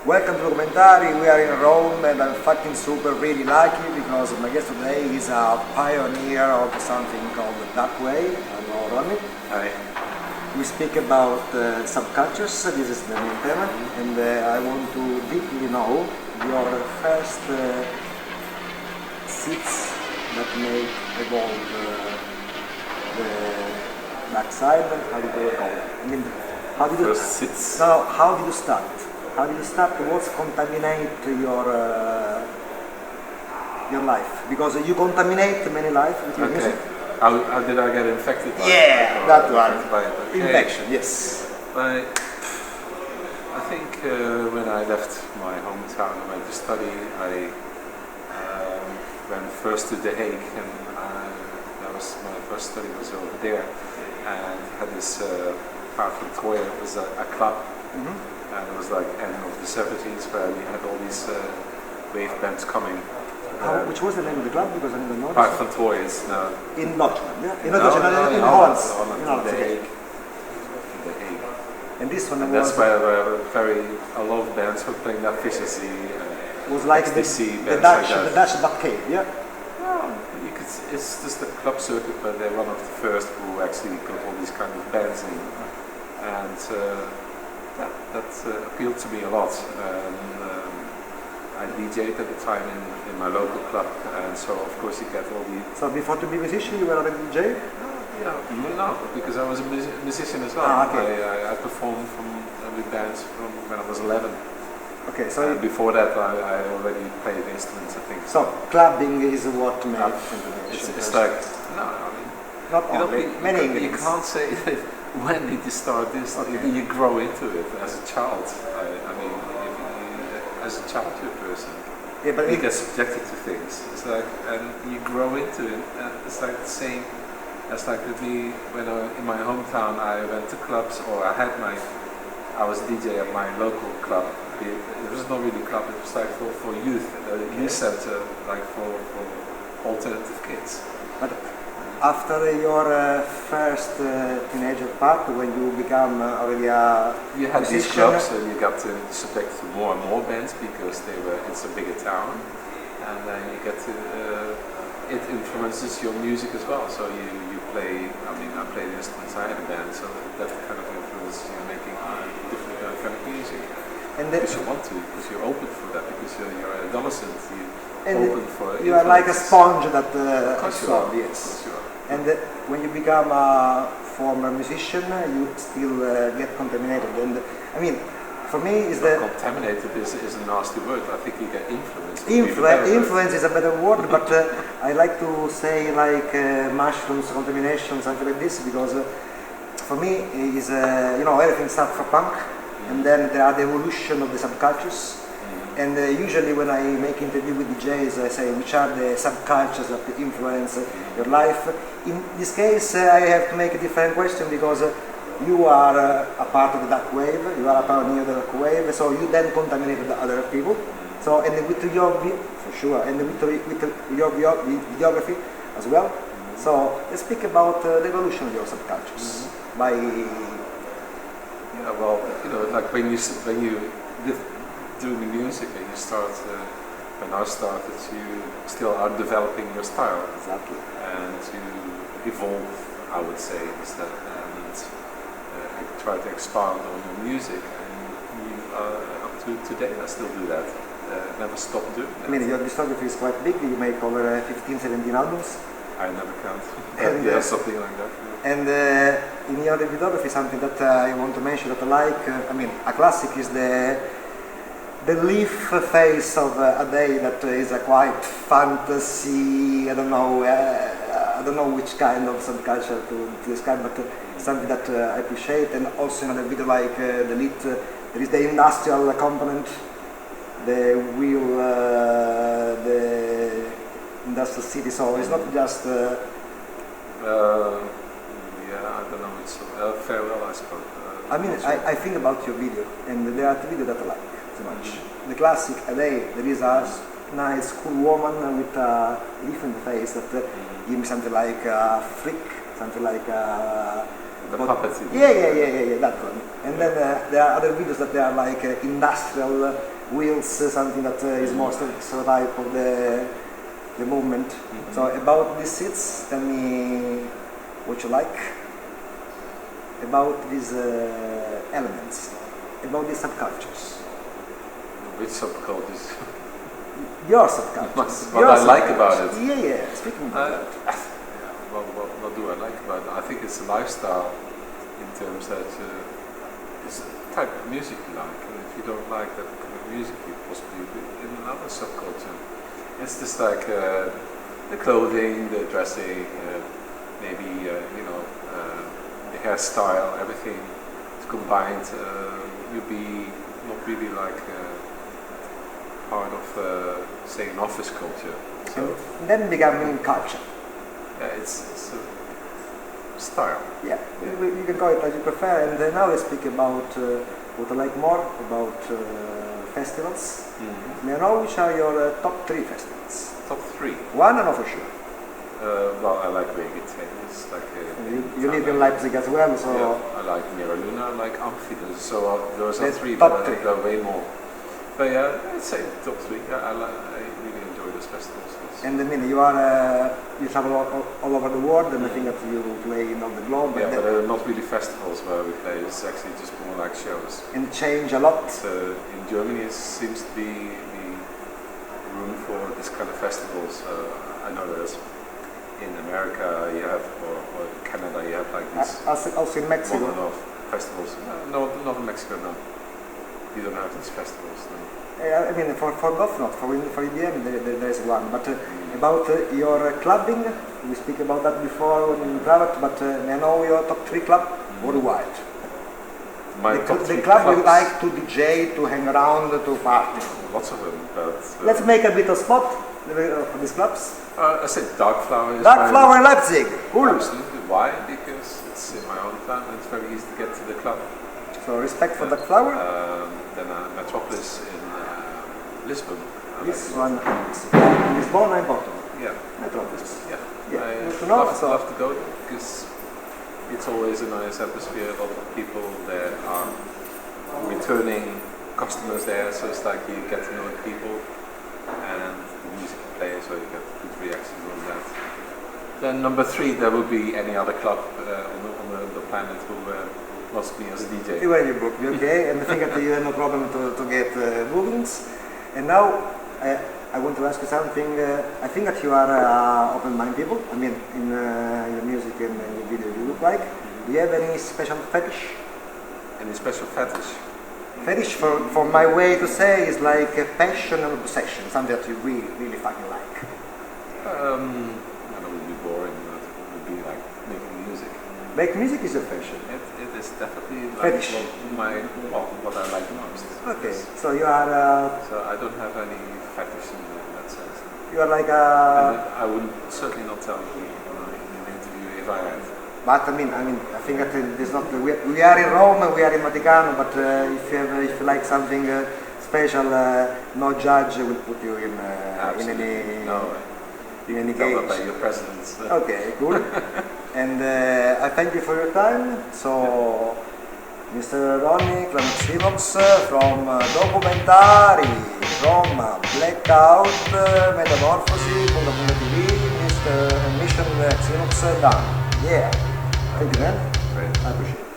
Welcome to DocumentARI. We are in Rome and I'm fucking super really lucky because my guest today is a pioneer of something called the Darkwave. Hello, Ronny. Hi. We speak about subcultures. This is the main tema, and I want to deeply know your first seeds that make evolve the dark side. How did you call it? I mean, how did you first seeds? No, how did you start? How did you start? What's contaminate your life? Because you contaminate many life with your music. How did I get infected by that one. Okay. Infection, yes. I think when I left my hometown and went to study, I went first to The Hague, and that was my first study was over there, and had this Paard van Troje. It was a club, and it was like end of the 70s where we had all these wave bands coming. Which was the name of the club? Because I didn't know. Paard van Troje is now in Deutschland, yeah? In Holland. In Holland. The Hague. The Hague. And this one and was... that's where a lot of bands were playing that Efficiency. It was like the Dutch Batcave, yeah? Well, it's just a club circuit, but they're one of the first who actually got all these kind of bands in. And that appealed to me a lot. I DJ'd at the time in my local club, and so of course you get all the... So before to be a musician you were already DJ? No, because I was a musician as well. Okay. I performed with bands from when I was 11. Okay, so... before that I already played instruments, I think. So clubbing is what made contamination? It's like... No, I mean... Not only, many you can't say that when did you start this, you grow into it as a child. I mean, as a child you're a person. Yeah, but you get subjected to things. It's like, and you grow into it. And it's like the same as like with me when in my hometown I went to clubs, or I was DJ at my local club. It was not really a club. It was like for youth, a youth center, like for alternative kids. But after your first teenager part, when you become already a you had musician, these clubs, and you got subjected to more and more bands because it's a bigger town, and then you get to it influences your music as well. So you play. I mean, I played instruments. I had a band, so that kind of influences you making different kind of music. And because you want to, because you're open for that, because you're an adolescent. You are like a sponge that absorbs. Yes. And when you become a former musician, you still get contaminated. And I mean, for me, is that contaminated is a nasty word. I think you get influenced. Influence is a better word, but I like to say like mushrooms, contamination, something like this, because for me is everything starts from punk, and then there are the evolution of the subcultures. And usually when I make interview with DJs, I say which are the subcultures that influence your life. In this case, I have to make a different question, because you are a part of the dark wave, you are a pioneer of the dark wave, so you then contaminate the other people. So, and with your for sure, and with your videography as well. So let's speak about the evolution of your subcultures by. Yeah, well, like when you doing music and you start, when I started, you still are developing your style. Exactly. And to evolve, I would say, is that, and try to expand on your music. And up to today, I still do that. Never stop doing that. I mean, your discography is quite big. You make over 15, 17 albums. I never count. And, something like that. Yeah. And in your videography, something that I want to mention that I like, a classic is the leaf face of a day that is a quite fantasy. I don't know which kind of subculture to describe, but something that I appreciate. And also in another video like the lead, there is the industrial component, the wheel, the industrial city. So it's not just. I don't know. It's farewell, I suppose. I think about your video, and there are two videos that I like so much. The classic A Day, there is a nice, cool woman with a leaf in the face that gives me something like a freak, something like a The puppet. Yeah, that one. And then there are other videos that they are like industrial wheels, something that is more stereotype of the movement. So about these seats, tell me what you like. About these elements, about these subcultures. Which subcultures? Your subcultures. What I like about it. Yeah. Speaking about that. What do I like about it? I think it's a lifestyle in terms that it's the type of music you like, and if you don't like that kind of music, you possibly be in another subculture. It's just like the clothing, the dressing, maybe the hairstyle, everything is combined. You'll be not really like part of, say, an office culture. So and then becoming culture. Yeah, it's a style. Yeah, you can call it as you prefer. And now let's speak about what I like more, about festivals. May I know which are your top 3 festivals? Top 3? One I know for sure. Well, I like Vegas. It's like you live in Leipzig as well, so... Yeah, I like Mira Luna, I like Amphitheater, so those are 3, top but I 3. think there are way more. But yeah, I'd say top 3. Yeah, I really enjoy those festivals. And I mean, you travel all over the world, and I think that you play in all the globe. Yeah, but they're not really festivals where we play. It's actually just more like shows. And change a lot. In Germany, it seems to be room for this kind of festivals. I know there's in America you have, or Canada you have like these. Also in Mexico. On-and-off festivals. No, not in Mexico. No, you don't have these festivals. No. I mean, for golf not, for EDM there is one, but about your clubbing, we speak about that before in private, but may I know your top 3 club worldwide? The club you like to DJ, to hang around, to party? Lots of them, but... Let's make a bit of spot for these clubs. I said Dark Flower. Dark Flower in Leipzig, cool. Absolutely. Why? Because it's in my hometown and it's very easy to get to the club. So respect for Dark Flower. Then Metropolis in Lisbon. Lisbon, I'm bottom. Yeah. Metropolis. Yeah. I love to go there because it's always a nice atmosphere. A lot of people there are returning customers there, so it's like you get to know the people and the music you play, so you get good reactions on that. Then number 3, there will be any other club on the planet who wants me as a DJ. When you book, okay? And I think that you have no problem to get bookings. And now I want to ask you something. I think that you are open-minded people. I mean, in your music and your video you look like. Do you have any special fetish? Any special fetish? Fetish, for my way to say, is like a passion and obsession, something that you really, really fucking like. I know it would be boring, but it would be like making music. Make music is a passion. It is definitely like fetish. what I like most. Okay, so you are... so I don't have any fetish in that sense. You are like a... I would certainly not tell you in an interview if I had. But I mean, I think that there's not. We are in Rome, we are in Vaticano, but if you like something special, no judge will put you in any cage. By your presence. Okay, cool. And I thank you for your time. So, Mr. Ronny Xymox from DocumentARI, from Blackout, Metamorfosi, TV, Mr. Mission Xymox done. Yeah. Thank you, man. Great. I appreciate it.